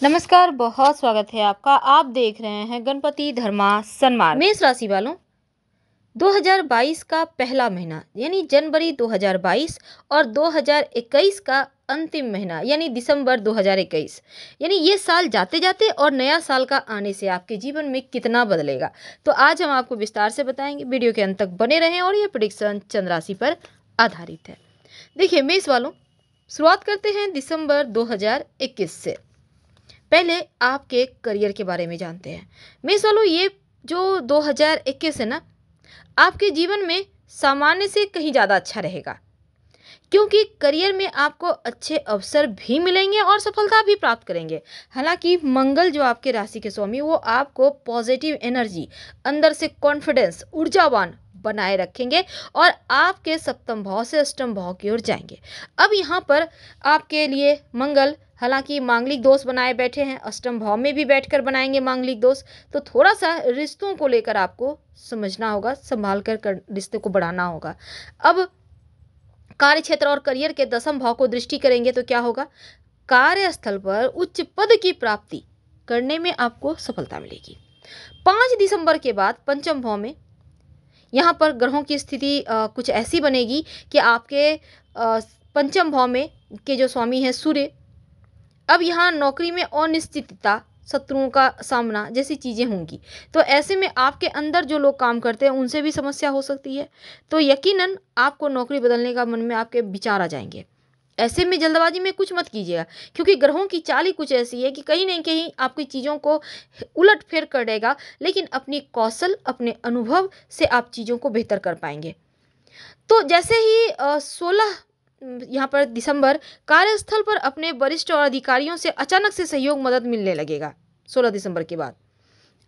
नमस्कार, बहुत स्वागत है आपका। आप देख रहे हैं गणपति धर्मा सन्मार्ग। मेष राशि वालों, 2022 का पहला महीना यानी जनवरी 2022 और 2021 का अंतिम महीना यानी दिसंबर 2021 यानी ये साल जाते जाते और नया साल का आने से आपके जीवन में कितना बदलेगा, तो आज हम आपको विस्तार से बताएंगे। वीडियो के अंत तक बने रहें और ये प्रेडिक्शन चंद्र राशि पर आधारित है। देखिए मेष वालों, शुरुआत करते हैं दिसंबर 2021 से। पहले आपके करियर के बारे में जानते हैं। मेष वालों, ये जो 2021 है ना, आपके जीवन में सामान्य से कहीं ज़्यादा अच्छा रहेगा, क्योंकि करियर में आपको अच्छे अवसर भी मिलेंगे और सफलता भी प्राप्त करेंगे। हालांकि मंगल जो आपके राशि के स्वामी, वो आपको पॉजिटिव एनर्जी, अंदर से कॉन्फिडेंस, ऊर्जावान बनाए रखेंगे और आपके सप्तम भाव से अष्टम भाव की ओर जाएंगे। अब यहाँ पर आपके लिए मंगल हालांकि मांगलिक दोष बनाए बैठे हैं, अष्टम भाव में भी बैठकर बनाएंगे मांगलिक दोष, तो थोड़ा सा रिश्तों को लेकर आपको समझना होगा, संभाल कर रिश्ते को बढ़ाना होगा। अब कार्य क्षेत्र और करियर के दसम भाव को दृष्टि करेंगे तो क्या होगा, कार्यस्थल पर उच्च पद की प्राप्ति करने में आपको सफलता मिलेगी। 5 दिसंबर के बाद पंचम भाव में यहाँ पर ग्रहों की स्थिति कुछ ऐसी बनेगी कि आपके पंचम भाव में के जो स्वामी हैं सूर्य, अब यहाँ नौकरी में अनिश्चितता, शत्रुओं का सामना जैसी चीज़ें होंगी, तो ऐसे में आपके अंदर जो लोग काम करते हैं उनसे भी समस्या हो सकती है। तो यकीनन आपको नौकरी बदलने का मन में आपके विचार आ जाएंगे। ऐसे में जल्दबाजी में कुछ मत कीजिएगा, क्योंकि ग्रहों की चाल ही कुछ ऐसी है कि कहीं ना कहीं आपकी चीज़ों को उलट फेर कर देगा, लेकिन अपनी कौशल, अपने अनुभव से आप चीज़ों को बेहतर कर पाएंगे। तो जैसे ही 16 यहाँ पर दिसंबर, कार्यस्थल पर अपने वरिष्ठ और अधिकारियों से अचानक से सहयोग, मदद मिलने लगेगा 16 दिसंबर के बाद।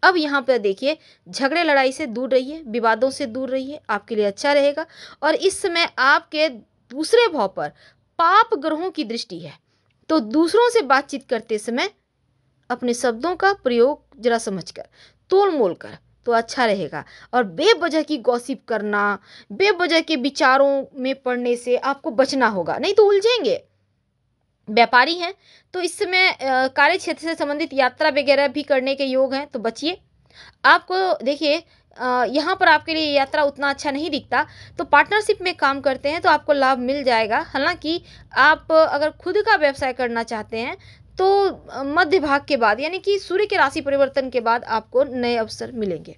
अब यहाँ पर देखिए, झगड़े लड़ाई से दूर रहिए, विवादों से दूर रहिए, आपके लिए अच्छा रहेगा। और इस समय आपके दूसरे भाव पर पाप ग्रहों की दृष्टि है, तो दूसरों से बातचीत करते समय अपने शब्दों का प्रयोग जरा समझकर, तोल मोल कर, तो अच्छा रहेगा। और बेवजह की गॉसिप करना, बेवजह के विचारों में पड़ने से आपको बचना होगा, नहीं तो उलझेंगे। व्यापारी हैं तो इस समय कार्य क्षेत्र से संबंधित यात्रा वगैरह भी करने के योग हैं, तो बचिए। आपको देखिए यहाँ पर आपके लिए यात्रा उतना अच्छा नहीं दिखता, तो पार्टनरशिप में काम करते हैं तो आपको लाभ मिल जाएगा। हालांकि आप अगर खुद का व्यवसाय करना चाहते हैं तो मध्य भाग के बाद यानी कि सूर्य के राशि परिवर्तन के बाद आपको नए अवसर मिलेंगे।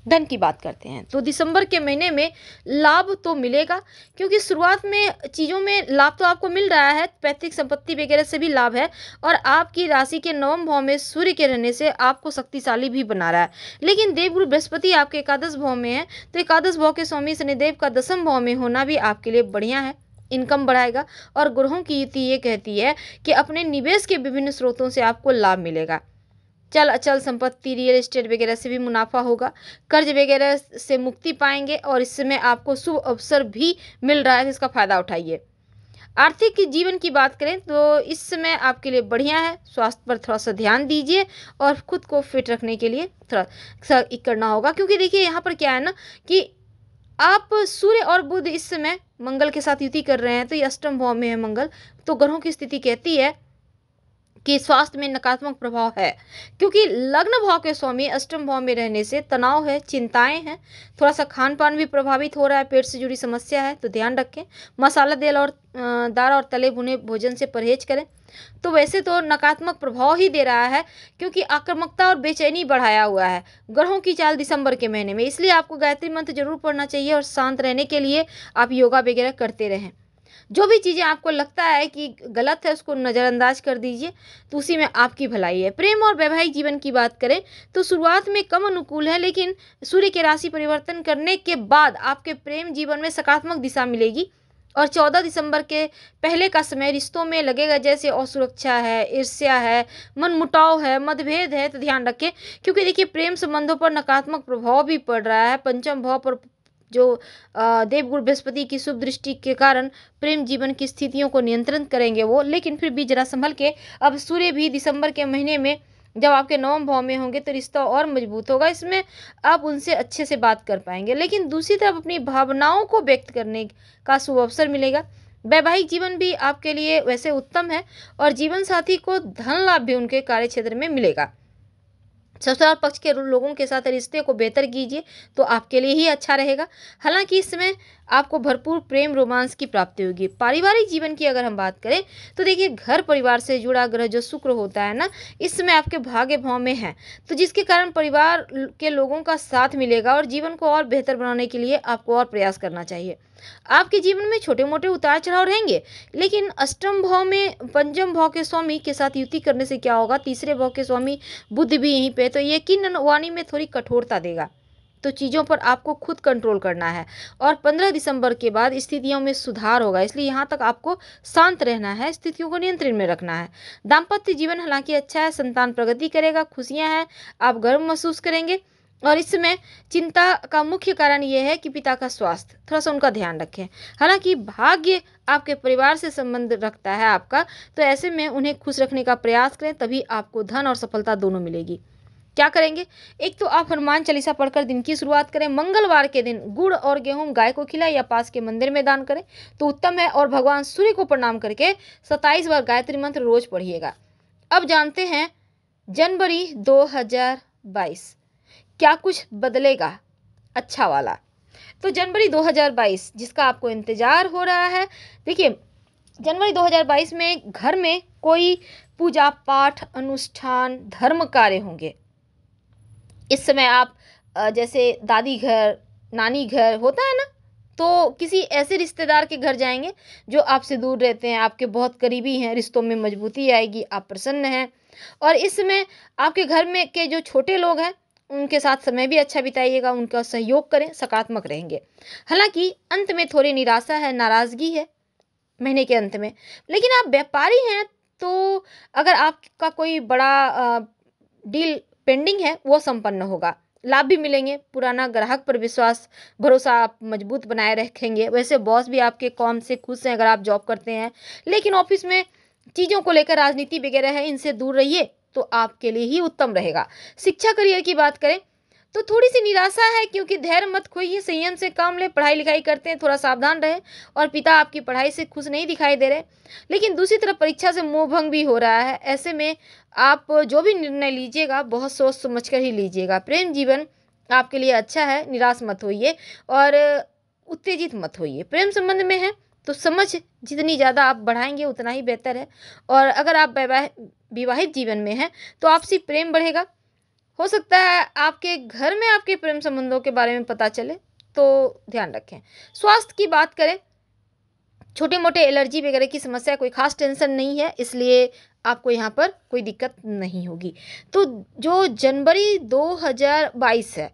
धन की बात करते हैं तो दिसंबर के महीने में लाभ तो मिलेगा, क्योंकि शुरुआत में चीज़ों में लाभ तो आपको मिल रहा है, पैतृक संपत्ति वगैरह से भी लाभ है। और आपकी राशि के नवम भाव में सूर्य के रहने से आपको शक्तिशाली भी बना रहा है। लेकिन देवगुरु बृहस्पति आपके एकादश भाव में है, तो एकादश भाव के स्वामी शनिदेव का दसम भाव में होना भी आपके लिए बढ़िया है, इनकम बढ़ाएगा। और ग्रहों की युति ये कहती है कि अपने निवेश के विभिन्न स्रोतों से आपको लाभ मिलेगा। चल अचल संपत्ति, रियल एस्टेट वगैरह से भी मुनाफा होगा, कर्ज वगैरह से मुक्ति पाएंगे और इस समय आपको शुभ अवसर भी मिल रहा है, तो इसका फायदा उठाइए। आर्थिक जीवन की बात करें तो इस समय आपके लिए बढ़िया है। स्वास्थ्य पर थोड़ा सा ध्यान दीजिए और खुद को फिट रखने के लिए थोड़ा सा करना होगा, क्योंकि देखिए यहाँ पर क्या है ना कि आप सूर्य और बुध इस समय मंगल के साथ युति कर रहे हैं, तो ये अष्टम भाव में है मंगल, तो ग्रहों की स्थिति कहती है कि स्वास्थ्य में नकारात्मक प्रभाव है, क्योंकि लग्न भाव के स्वामी अष्टम भाव में रहने से तनाव है, चिंताएं हैं, थोड़ा सा खान पान भी प्रभावित हो रहा है, पेट से जुड़ी समस्या है, तो ध्यान रखें। मसाला तेल और दार और तले भुने भोजन से परहेज करें। तो वैसे तो नकारात्मक प्रभाव ही दे रहा है, क्योंकि आक्रामकता और बेचैनी बढ़ाया हुआ है ग्रहों की चाल दिसंबर के महीने में। इसलिए आपको गायत्री मंत्र जरूर पढ़ना चाहिए और शांत रहने के लिए आप योगा वगैरह करते रहें। जो भी चीज़ें आपको लगता है कि गलत है उसको नज़रअंदाज कर दीजिए, तो उसी में आपकी भलाई है। प्रेम और वैवाहिक जीवन की बात करें तो शुरुआत में कम अनुकूल है, लेकिन सूर्य के राशि परिवर्तन करने के बाद आपके प्रेम जीवन में सकारात्मक दिशा मिलेगी। और 14 दिसंबर के पहले का समय रिश्तों में लगेगा जैसे असुरक्षा है, ईर्ष्या है, मनमुटाव है, मतभेद है, तो ध्यान रखें, क्योंकि देखिए प्रेम संबंधों पर नकारात्मक प्रभाव भी पड़ रहा है। पंचम भाव पर जो देवगुरु बृहस्पति की शुभ दृष्टि के कारण प्रेम जीवन की स्थितियों को नियंत्रण करेंगे वो, लेकिन फिर भी जरा संभल के। अब सूर्य भी दिसंबर के महीने में जब आपके नवम भाव में होंगे तो रिश्ता और मजबूत होगा, इसमें आप उनसे अच्छे से बात कर पाएंगे। लेकिन दूसरी तरफ अपनी भावनाओं को व्यक्त करने का शुभ अवसर मिलेगा। वैवाहिक जीवन भी आपके लिए वैसे उत्तम है और जीवन साथी को धन लाभ भी उनके कार्य क्षेत्र में मिलेगा। ससुराल पक्ष के लोगों के साथ रिश्ते को बेहतर कीजिए तो आपके लिए ही अच्छा रहेगा। हालांकि इस समय आपको भरपूर प्रेम रोमांस की प्राप्ति होगी। पारिवारिक जीवन की अगर हम बात करें तो देखिए, घर परिवार से जुड़ा ग्रह जो शुक्र होता है ना, इस समय आपके भाग्य भाव में है, तो जिसके कारण परिवार के लोगों का साथ मिलेगा और जीवन को और बेहतर बनाने के लिए आपको और प्रयास करना चाहिए। आपके जीवन में छोटे मोटे उतार चढ़ाव रहेंगे, लेकिन अष्टम भाव में पंचम भाव के स्वामी के साथ युति करने से क्या होगा, तीसरे भाव के स्वामी बुध भी यहीं पे, तो यकीनन वाणी में थोड़ी कठोरता देगा। तो चीज़ों पर आपको खुद कंट्रोल करना है और 15 दिसंबर के बाद स्थितियों में सुधार होगा, इसलिए यहाँ तक आपको शांत रहना है, स्थितियों को नियंत्रण में रखना है। दाम्पत्य जीवन हालांकि अच्छा है, संतान प्रगति करेगा, खुशियाँ हैं, आप गर्व महसूस करेंगे। और इस समय चिंता का मुख्य कारण यह है कि पिता का स्वास्थ्य, थोड़ा सा उनका ध्यान रखें। हालांकि भाग्य आपके परिवार से संबंध रखता है आपका, तो ऐसे में उन्हें खुश रखने का प्रयास करें, तभी आपको धन और सफलता दोनों मिलेगी। क्या करेंगे, एक तो आप हनुमान चालीसा पढ़कर दिन की शुरुआत करें। मंगलवार के दिन गुड़ और गेहूं गाय को खिलाएं या पास के मंदिर में दान करें तो उत्तम है। और भगवान सूर्य को प्रणाम करके 27 बार गायत्री मंत्र रोज पढ़िएगा। अब जानते हैं जनवरी 2022 क्या कुछ बदलेगा अच्छा वाला। तो जनवरी 2022 जिसका आपको इंतजार हो रहा है, देखिए जनवरी 2022 में घर में कोई पूजा पाठ अनुष्ठान धर्म कार्य होंगे। इस समय आप जैसे दादी घर नानी घर होता है ना, तो किसी ऐसे रिश्तेदार के घर जाएंगे जो आपसे दूर रहते हैं, आपके बहुत करीबी हैं, रिश्तों में मजबूती आएगी, आप प्रसन्न हैं। और इस समय आपके घर में के जो छोटे लोग हैं उनके साथ समय भी अच्छा बिताइएगा, उनका सहयोग करें, सकारात्मक रहेंगे। हालांकि अंत में थोड़ी निराशा है, नाराज़गी है महीने के अंत में। लेकिन आप व्यापारी हैं तो अगर आपका कोई बड़ा डील पेंडिंग है वो संपन्न होगा, लाभ भी मिलेंगे। पुराना ग्राहक पर विश्वास भरोसा आप मजबूत बनाए रखेंगे। वैसे बॉस भी आपके काम से खुश हैं अगर आप जॉब करते हैं, लेकिन ऑफिस में चीज़ों को लेकर राजनीति वगैरह है, इनसे दूर रहिए तो आपके लिए ही उत्तम रहेगा। शिक्षा करियर की बात करें तो थोड़ी सी निराशा है, क्योंकि धैर्य मत खोइए, संयम से काम ले। पढ़ाई लिखाई करते हैं थोड़ा सावधान रहें, और पिता आपकी पढ़ाई से खुश नहीं दिखाई दे रहे। लेकिन दूसरी तरफ परीक्षा से मोह भंग भी हो रहा है। ऐसे में आप जो भी निर्णय लीजिएगा बहुत सोच समझ कर ही लीजिएगा। प्रेम जीवन आपके लिए अच्छा है, निराश मत होइए और उत्तेजित मत होइए। प्रेम संबंध में है तो समझ जितनी ज़्यादा आप बढ़ाएंगे उतना ही बेहतर है। और अगर आप विवाहित जीवन में हैं तो आपसी प्रेम बढ़ेगा। हो सकता है आपके घर में आपके प्रेम संबंधों के बारे में पता चले, तो ध्यान रखें। स्वास्थ्य की बात करें, छोटे मोटे एलर्जी वगैरह की समस्या, कोई खास टेंशन नहीं है, इसलिए आपको यहाँ पर कोई दिक्कत नहीं होगी। तो जो जनवरी 2022 है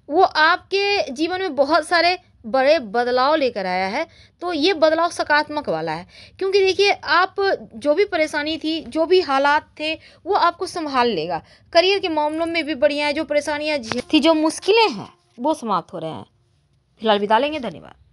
वो आपके जीवन में बहुत सारे बड़े बदलाव लेकर आया है। तो ये बदलाव सकारात्मक वाला है, क्योंकि देखिए आप जो भी परेशानी थी, जो भी हालात थे, वो आपको संभाल लेगा। करियर के मामलों में भी बढ़िया है, जो परेशानियां थी, जो मुश्किलें हैं वो समाप्त हो रहे हैं। फिलहाल विदा लेंगे, धन्यवाद।